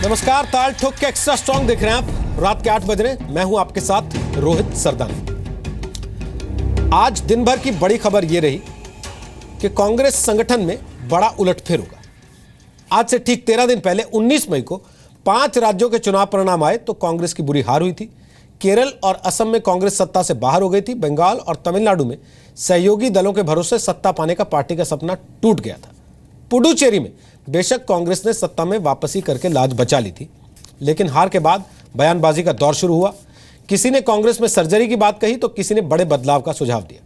नमस्कार, ताल ठोक के एक्स्ट्रा स्ट्रॉन्ग देख रहे हैं आप। रात के 8 बज रहे हैं। मैं हूं आपके साथ रोहित सरदानी। आज दिन भर की बड़ी खबर यह रही कि कांग्रेस संगठन में बड़ा उलटफेर होगा। आज से ठीक 13 दिन पहले 19 मई को 5 राज्यों के चुनाव परिणाम आए तो कांग्रेस की बुरी हार हुई थी। केरल और असम में कांग्रेस सत्ता से बाहर हो गई थी। बंगाल और तमिलनाडु में सहयोगी दलों के भरोसे सत्ता पाने का पार्टी का सपना टूट गया था। पुडुचेरी में बेशक कांग्रेस ने सत्ता में वापसी करके लाज बचा ली थी, लेकिन हार के बाद बयानबाजी का दौर शुरू हुआ। किसी ने कांग्रेस में सर्जरी की बात कही तो किसी ने बड़े बदलाव का सुझाव दिया।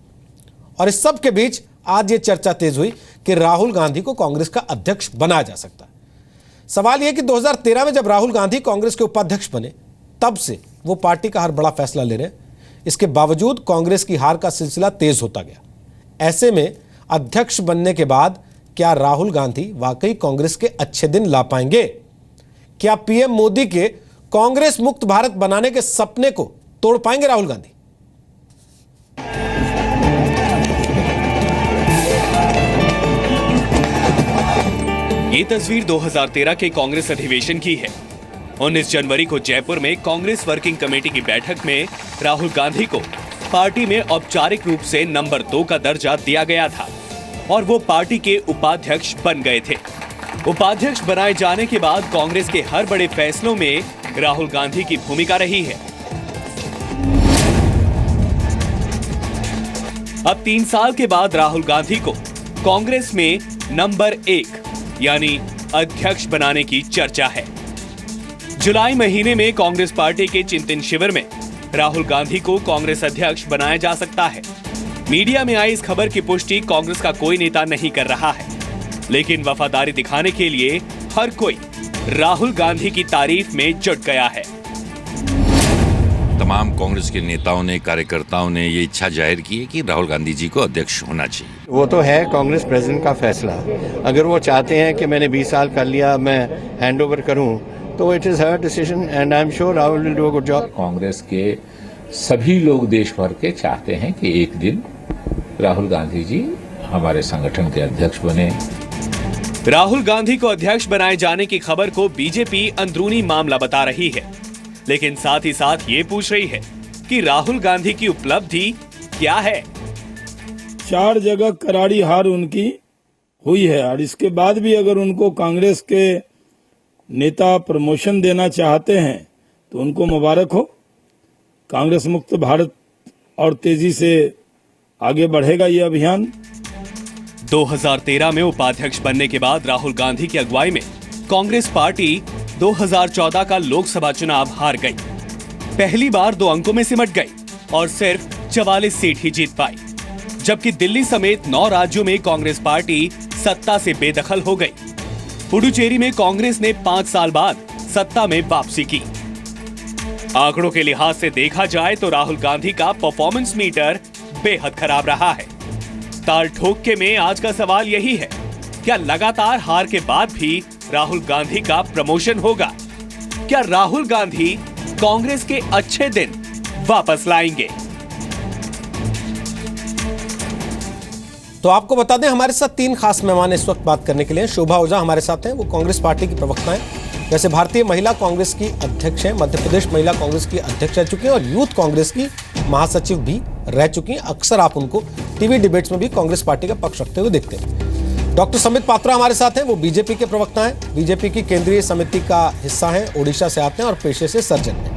और इस सब के बीच आज ये चर्चा तेज हुई कि राहुल गांधी को कांग्रेस का अध्यक्ष बनाया जा सकता है। सवाल यह कि 2013 में जब राहुल गांधी कांग्रेस के उपाध्यक्ष बने, तब से वो पार्टी का हर बड़ा फैसला ले रहे हैं। इसके बावजूद कांग्रेस की हार का सिलसिला तेज होता गया। ऐसे में अध्यक्ष बनने के बाद क्या राहुल गांधी वाकई कांग्रेस के अच्छे दिन ला पाएंगे? क्या पीएम मोदी के कांग्रेस मुक्त भारत बनाने के सपने को तोड़ पाएंगे राहुल गांधी? ये तस्वीर 2013 के कांग्रेस अधिवेशन की है। 19 जनवरी को जयपुर में कांग्रेस वर्किंग कमेटी की बैठक में राहुल गांधी को पार्टी में औपचारिक रूप से नंबर 2 का दर्जा दिया गया था और वो पार्टी के उपाध्यक्ष बन गए थे। उपाध्यक्ष बनाए जाने के बाद कांग्रेस के हर बड़े फैसलों में राहुल गांधी की भूमिका रही है। अब 3 साल के बाद राहुल गांधी को कांग्रेस में नंबर 1 यानी अध्यक्ष बनाने की चर्चा है। जुलाई महीने में कांग्रेस पार्टी के चिंतन शिविर में राहुल गांधी को कांग्रेस अध्यक्ष बनाया जा सकता है। मीडिया में आई इस खबर की पुष्टि कांग्रेस का कोई नेता नहीं कर रहा है, लेकिन वफादारी दिखाने के लिए हर कोई राहुल गांधी की तारीफ में जुट गया है। तमाम कांग्रेस के नेताओं ने, कार्यकर्ताओं ने ये इच्छा जाहिर की है कि राहुल गांधी जी को अध्यक्ष होना चाहिए। वो तो है कांग्रेस प्रेसिडेंट का फैसला। अगर वो चाहते हैं कि मैंने 20 साल कर लिया, मैं हैंड ओवर करूं, तो it is her decision and I am sure Rahul will do a good job. Congress के सभी लोग देश भर के चाहते हैं कि एक दिन राहुल गांधी जी हमारे संगठन के अध्यक्ष बने। राहुल गांधी को अध्यक्ष बनाए जाने की खबर को बीजेपी अंदरूनी मामला बता रही है, लेकिन साथ ही साथ ये पूछ रही है कि राहुल गांधी की उपलब्धि क्या है। 4 जगह करारी हार उनकी हुई है और इसके बाद भी अगर उनको कांग्रेस के नेता प्रमोशन देना चाहते हैं तो उनको मुबारक हो। कांग्रेस मुक्त भारत और तेजी से आगे बढ़ेगा ये अभियान। 2013 में उपाध्यक्ष बनने के बाद राहुल गांधी की अगुवाई में कांग्रेस पार्टी 2014 का लोकसभा चुनाव हार गई। पहली बार 2 अंकों में सिमट गई और सिर्फ 44 सीट ही जीत पाई, जबकि दिल्ली समेत 9 राज्यों में कांग्रेस पार्टी सत्ता से बेदखल हो गई। पुडुचेरी में कांग्रेस ने 5 साल बाद सत्ता में वापसी की। आंकड़ों के लिहाज से देखा जाए तो राहुल गांधी का परफॉर्मेंस मीटर बेहद खराब रहा है। ताल ठोक में आज का सवाल यही है, क्या लगातार हार के बाद भी राहुल गांधी का प्रमोशन होगा? क्या राहुल गांधी कांग्रेस के अच्छे दिन वापस लाएंगे? तो आपको बता दें, हमारे साथ 3 खास मेहमान इस वक्त बात करने के लिए। शोभा ओझा हमारे साथ हैं, वो कांग्रेस पार्टी की प्रवक्ता हैं, जैसे भारतीय महिला कांग्रेस की अध्यक्ष हैं, मध्य प्रदेश महिला कांग्रेस की अध्यक्ष रह चुकी हैं और यूथ कांग्रेस की महासचिव भी रह चुकी हैं। अक्सर आप उनको टीवी डिबेट्स में भी कांग्रेस पार्टी का पक्ष रखते हुए देखते हैं। डॉक्टर समित पात्रा हमारे साथ हैं, वो बीजेपी के प्रवक्ता हैं, बीजेपी की केंद्रीय समिति का हिस्सा हैं, ओडिशा से आते हैं और पेशे से सर्जन हैं।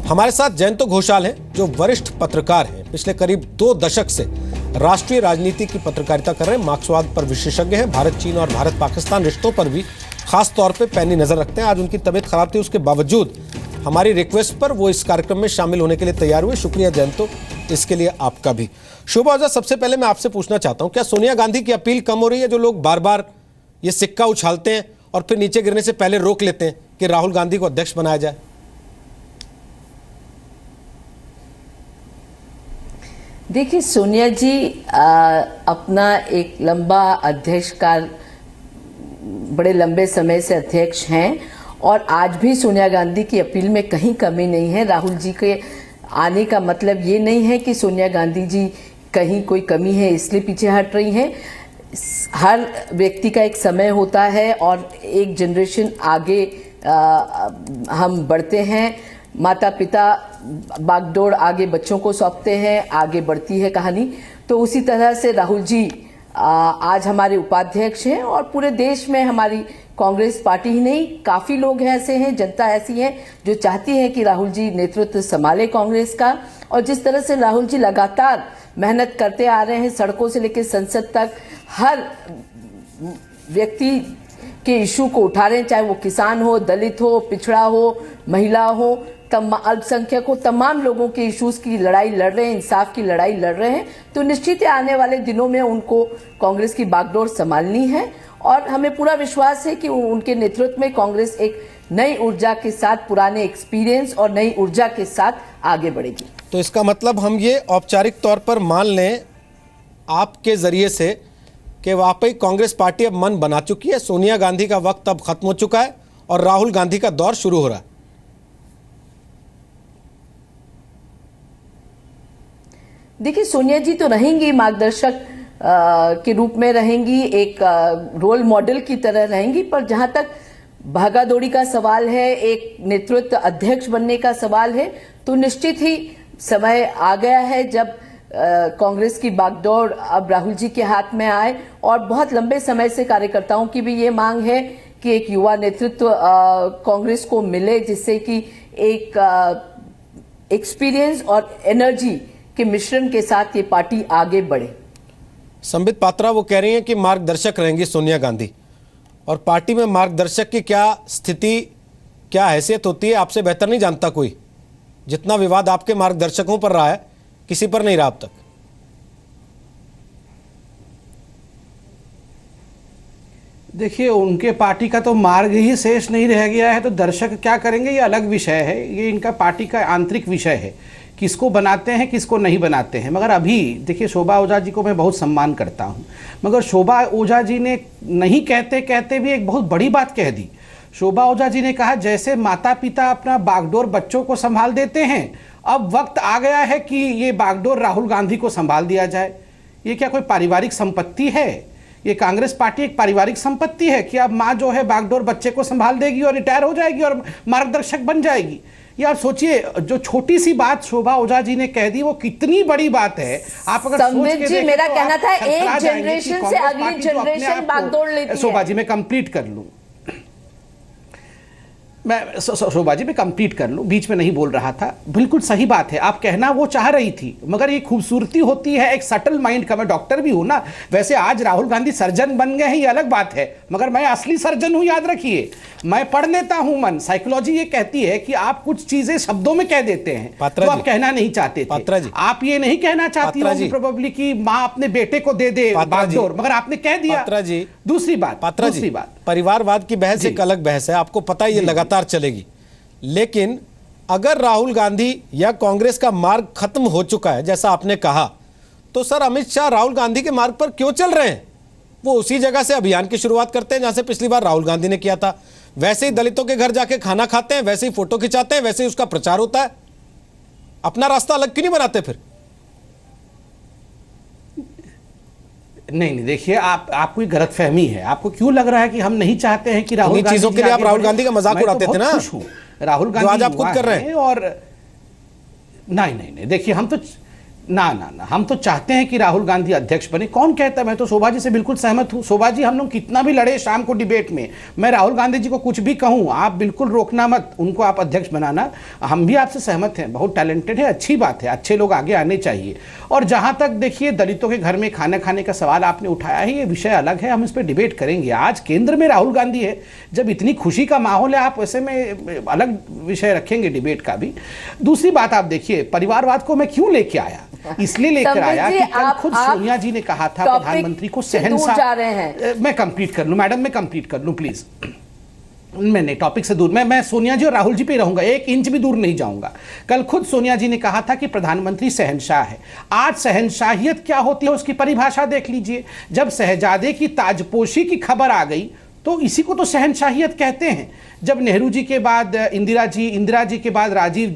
हमारे साथ जयंतो घोषाल हैं, जो वरिष्ठ पत्रकार हैं, पिछले करीब 2 दशक से राष्ट्रीय राजनीति की पत्रकारिता कर रहे हैं, मार्क्सवाद पर विशेषज्ञ हैं, भारत चीन और भारत पाकिस्तान रिश्तों पर भी खास तौर पे पैनी नजर रखते हैं। आज उनकी तबीयत खराब थी, उसके बावजूद हमारी रिक्वेस्ट पर वो इस कार्यक्रम में शामिल होने के लिए तैयार हुए। शुक्रिया जयंतो, इसके लिए आपका भी। शोभा ओझा, सबसे पहले मैं आपसे पूछना चाहता हूं, क्या सोनिया गांधी की अपील कम हो रही है? जो लोग बार बार ये सिक्का उछालते हैं और फिर नीचे गिरने से पहले रोक लेते हैं कि राहुल गांधी को अध्यक्ष बनाया जाए। देखिए, सोनिया जी अपना एक लंबा अध्यक्ष काल, बड़े लंबे समय से अध्यक्ष हैं और आज भी सोनिया गांधी की अपील में कहीं कमी नहीं है। राहुल जी के आने का मतलब ये नहीं है कि सोनिया गांधी जी कहीं कोई कमी है इसलिए पीछे हट रही हैं। हर व्यक्ति का एक समय होता है और एक जनरेशन आगे हम बढ़ते हैं, माता पिता बागडोर आगे बच्चों को सौंपते हैं, आगे बढ़ती है कहानी। तो उसी तरह से राहुल जी आज हमारे उपाध्यक्ष हैं और पूरे देश में हमारी कांग्रेस पार्टी ही नहीं, काफ़ी लोग ऐसे हैं, जनता ऐसी है जो चाहती है कि राहुल जी नेतृत्व संभाले कांग्रेस का। और जिस तरह से राहुल जी लगातार मेहनत करते आ रहे हैं, सड़कों से लेकर संसद तक हर व्यक्ति के इशू को उठा रहे हैं, चाहे वो किसान हो, दलित हो, पिछड़ा हो, महिला हो, अल्पसंख्यक हो, तमाम लोगों के इश्यूज की लड़ाई लड़ रहे हैं, इंसाफ की लड़ाई लड़ रहे हैं। तो निश्चित ही आने वाले दिनों में उनको कांग्रेस की बागडोर संभालनी है और हमें पूरा विश्वास है कि उनके नेतृत्व में कांग्रेस एक नई ऊर्जा के साथ, पुराने एक्सपीरियंस और नई ऊर्जा के साथ आगे बढ़ेगी। तो इसका मतलब हम ये औपचारिक तौर पर मान लें आपके जरिए से कि वाकई कांग्रेस पार्टी अब मन बना चुकी है, सोनिया गांधी का वक्त अब खत्म हो चुका है और राहुल गांधी का दौर शुरू हो रहा है। देखिए, सोनिया जी तो रहेंगी मार्गदर्शक के रूप में रहेंगी, एक रोल मॉडल की तरह रहेंगी, पर जहां तक भागादौड़ी का सवाल है, एक नेतृत्व अध्यक्ष बनने का सवाल है, तो निश्चित ही समय आ गया है जब कांग्रेस की बागडोर अब राहुल जी के हाथ में आए। और बहुत लंबे समय से कार्यकर्ताओं की भी ये मांग है कि एक युवा नेतृत्व कांग्रेस को मिले, जिससे कि एक एक्सपीरियंस और एनर्जी के मिश्रण के साथ ये पार्टी आगे बढ़े। संबित पात्रा वो कह रही हैं कि मार्गदर्शक रहेंगी सोनिया गांधी, और पार्टी में मार्गदर्शक की क्या स्थिति, क्या हैसियत होती है आपसे बेहतर नहीं जानता कोई। जितना विवाद आपके मार्गदर्शकों पर रहा है, किसी पर नहीं रहा अब तक। देखिए, उनके पार्टी का तो मार्ग ही शेष नहीं रह गया है, तो दर्शक क्या करेंगे ये अलग विषय है। ये इनका पार्टी का आंतरिक विषय है, किसको बनाते हैं किसको नहीं बनाते हैं। मगर अभी देखिए, शोभा ओझा जी को मैं बहुत सम्मान करता हूं, मगर शोभा ओझा जी ने नहीं कहते कहते भी एक बहुत बड़ी बात कह दी। शोभा ओझा जी ने कहा जैसे माता पिता अपना बागडोर बच्चों को संभाल देते हैं, अब वक्त आ गया है कि ये बागडोर राहुल गांधी को संभाल दिया जाए। ये क्या कोई पारिवारिक संपत्ति है? ये कांग्रेस पार्टी एक पारिवारिक संपत्ति है कि अब माँ जो है बागडोर बच्चे को संभाल देगी और रिटायर हो जाएगी और मार्गदर्शक बन जाएगी? ये आप सोचिए, जो छोटी सी बात शोभा ओझा जी ने कह दी वो कितनी बड़ी बात है। आप अगर सोच के देखें, मेरा तो कहना था एक थरथरा जाएंगे जनरेशन कि से कांग्रेस अगली पार्टी जो अपने जनरेशन आप को- बागडोर लेती है। शोभा जी मैं कंप्लीट कर लूं, मैं शोभा जी मैं कंप्लीट कर लूं, बीच में नहीं बोल रहा था। बिल्कुल सही बात है, आप कहना वो चाह रही थी, मगर ये खूबसूरती होती है एक सटल माइंड का। मैं डॉक्टर भी हूं ना, वैसे आज राहुल गांधी सर्जन बन गए हैं ये अलग बात है, मगर मैं असली सर्जन हूं, याद रखिए। मैं पढ़ लेता हूं मन, साइकोलॉजी ये कहती है कि आप कुछ चीजें शब्दों में कह देते हैं तो आप कहना नहीं चाहते थे। आप ये नहीं कहना चाहती होगी प्रोबेबली कि माँ अपने बेटे को दे दे बागडोर, मगर आपने कह दिया। दूसरी बात, परिवारवाद की बहस एक अलग बहस है, आपको पता है ये लगातार चलेगी। लेकिन अगर राहुल गांधी या कांग्रेस का मार्ग खत्म हो चुका है जैसा आपने कहा, तो सर अमित शाह राहुल गांधी के मार्ग पर क्यों चल रहे हैं? वो उसी जगह से अभियान की शुरुआत करते हैं जहां से पिछली बार राहुल गांधी ने किया था। वैसे ही दलितों के घर जाके खाना खाते हैं, वैसे ही फोटो खिंचाते हैं, वैसे ही उसका प्रचार होता है। अपना रास्ता अलग क्यों नहीं बनाते फिर? नहीं, देखिए, आप कोई गलतफहमी है। आपको क्यों लग रहा है कि हम नहीं चाहते हैं कि राहुल गांधी चीजों के लिए आप राहुल गांधी का मजाक उड़ाते थे ना? राहुल गांधी आज आप खुद कर रहे हैं। और नहीं, देखिए, हम तो ना हम तो चाहते हैं कि राहुल गांधी अध्यक्ष बने। कौन कहता है? मैं तो शोभा जी से बिल्कुल सहमत हूं। शोभा जी, हम लोग कितना भी लड़े शाम को डिबेट में, मैं राहुल गांधी जी को कुछ भी कहूं, आप बिल्कुल रोकना मत, उनको आप अध्यक्ष बनाना। हम भी आपसे सहमत हैं, बहुत टैलेंटेड है, अच्छी बात है, अच्छे लोग आगे आने चाहिए। और जहां तक देखिए दलितों के घर में खाना खाने का सवाल आपने उठाया है, ये विषय अलग है, हम इस पर डिबेट करेंगे। आज केंद्र में राहुल गांधी है, जब इतनी खुशी का माहौल है, आप ऐसे में अलग विषय रखेंगे डिबेट का भी। दूसरी बात, आप देखिए, परिवारवाद को मैं क्यों लेके आया, इसलिए लेकर आया कि कल खुद सोनिया जी ने कहा था प्रधानमंत्री को शहंशाह। मैं कंप्लीट कर लूं मैडम, मैं कंप्लीट कर लूं प्लीज। मैंने टॉपिक से दूर, मैं सोनिया जी और राहुल जी पे रहूंगा, एक इंच भी दूर नहीं जाऊंगा। कल खुद सोनिया जी ने कहा था कि प्रधानमंत्री शहंशाह है। आज शहंशाहियत क्या होती है उसकी परिभाषा देख लीजिए। जब शहजादे की ताजपोशी की खबर आ गई तो इसी को तो शहनशाहियत कहते हैं। जब नेहरू जी के बाद इंदिरा जी के बाद राजीव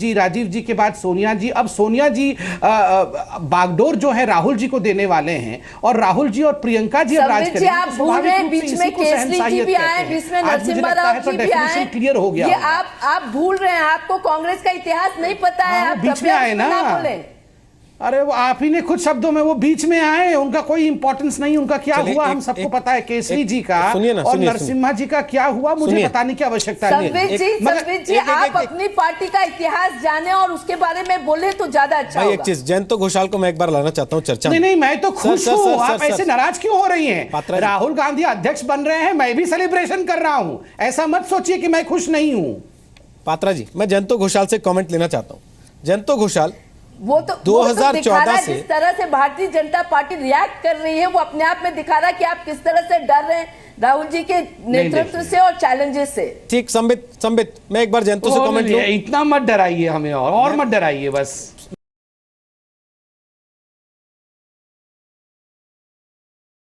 जी के बाद सोनिया जी, अब सोनिया जी बागडोर जो है राहुल जी को देने वाले हैं, और राहुल जी और प्रियंका जी अब राज संबित जी, करेंगे। आप भूल रहे हैं बीच में केसरी जी भी आए, बीच में नरसिम्हा राव जी भी आए, क्लियर हो गया। ये आप भूल रहे हैं, आपको कांग्रेस का इतिहास नहीं पता है। आप बीच में आए ना बोले। अरे वो आप ही ने खुद शब्दों में वो बीच में आए, उनका कोई इंपॉर्टेंस नहीं, उनका क्या हुआ हम सबको पता है। केसरी जी का और नरसिम्हा जी का क्या हुआ मुझे बताने की आवश्यकता नहीं है। संबित जी, आप अपनी पार्टी का इतिहास जाने और उसके बारे में बोले तो ज्यादा अच्छा होगा। एक चीज, जयंत घोषाल को मैं एक बार लाना चाहता हूँ चर्चा। नहीं, मैं तो खुश हूँ। आप ऐसे नाराज क्यों हो रही हैं? राहुल गांधी अध्यक्ष बन रहे हैं, मैं भी सेलिब्रेशन कर रहा हूँ। ऐसा मत सोचिए कि मैं खुश नहीं हूँ। पात्रा जी, मैं जयंत घोषाल से कमेंट लेना चाहता हूँ। जयंत घोषाल, वो तो 2014 से जिस तरह से भारतीय जनता पार्टी रिएक्ट कर रही है, वो अपने आप में दिखा रहा है कि आप किस तरह से डर रहे हैं राहुल जी के नेतृत्व से और चैलेंजेस से। ठीक, संबित मैं एक बार जयंत से कमेंट लूं। इतना मत डराइए हमें, और मत डराइए बस।